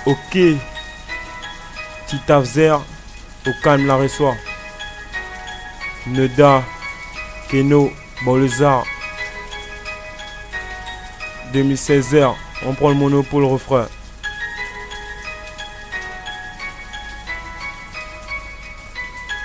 Ok. Tita Vzer, au calme la reçoit. Neda, Keno, Bolzar. 2016 heures, on prend le monopole refrain.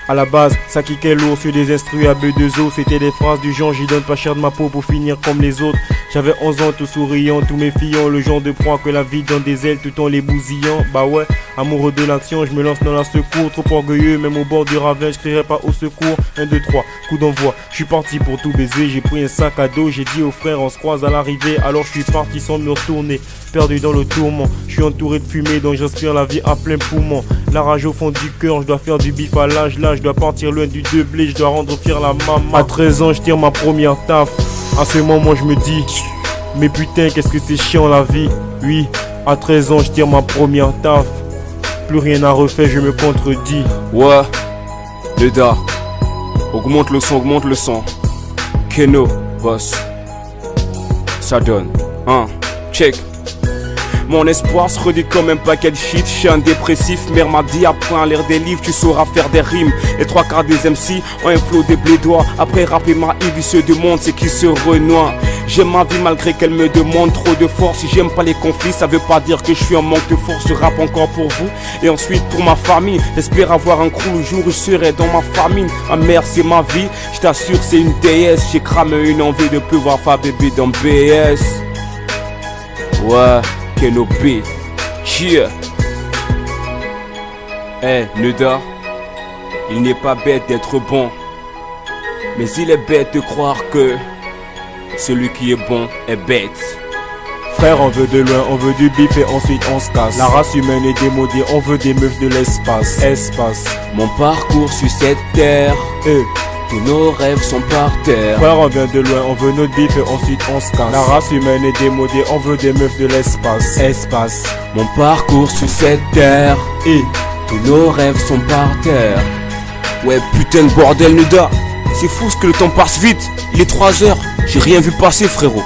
À la base, ça kickait lourd sur des instruits à B2O. C'était des phrases du genre j'y donne pas cher de ma peau pour finir comme les autres. J'avais 11 ans tout souriant, tous mes filles le genre de proie que la vie donne des ailes tout en les bousillant. Bah ouais, amoureux de l'action, je me lance dans la secours. Trop orgueilleux, même au bord du ravin, je crierai pas au secours. 1, 2, 3, coup d'envoi, je suis parti pour tout baiser. J'ai pris un sac à dos, j'ai dit aux frères on se croise à l'arrivée. Alors je suis parti sans me retourner, perdu dans le tourment. Je suis entouré de fumée donc j'inspire la vie à plein poumon. La rage au fond du cœur, je dois faire du bif à l'âge. Là je dois partir loin du blé, je dois rendre fier la maman. À 13 ans je tire ma première taf. À ce moment je me dis, mais putain qu'est-ce que c'est chiant la vie. Oui, à 13 ans je tire ma première taf. Plus rien à refaire, je me contredis. Ouais, Neda, augmente le son. Keno, boss. Ça donne, hein, check. Mon espoir se redit comme un paquet de shit. Je suis un dépressif, mère m'a dit apprends à lire des livres, tu sauras faire des rimes. Les 3/4 des MC ont un flow des blédois. Après rapper ma Yves, ils se demandent c'est qui se renoie. J'aime ma vie malgré qu'elle me demande trop de force. Si j'aime pas les conflits, ça veut pas dire que je suis en manque de force. Je rappe encore pour vous et ensuite pour ma famille. J'espère avoir un crew le jour où je serai dans ma famine. Ma mère c'est ma vie, je t'assure c'est une déesse. J'ai cramé une envie de pouvoir faire bébé dans BS. Ouais, Keno B, yeah. Hey, Neda, il n'est pas bête d'être bon, mais il est bête de croire que celui qui est bon est bête. Frère, on veut de loin, on veut du bif et ensuite on se casse. La race humaine est démodée, on veut des meufs de l'espace. Espace. Mon parcours sur cette terre, tous nos rêves sont par terre. Frère, on vient de loin, on veut notre bif et ensuite on se casse. La race humaine est démodée, on veut des meufs de l'espace. Espace. Mon parcours sur cette terre, tous nos rêves sont par terre. Ouais putain de bordel Neda, c'est fou ce que le temps passe vite. Il est 3 heures, j'ai rien vu passer frérot.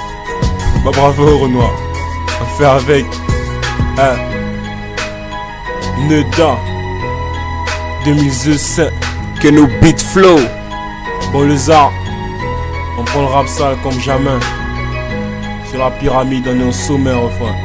Bah bravo Renoir, on fait avec Neda 2005. Keno Beat Flow. Bolzar, on prend le rap sale comme jamais. Sur la pyramide, on est au sommet refrain.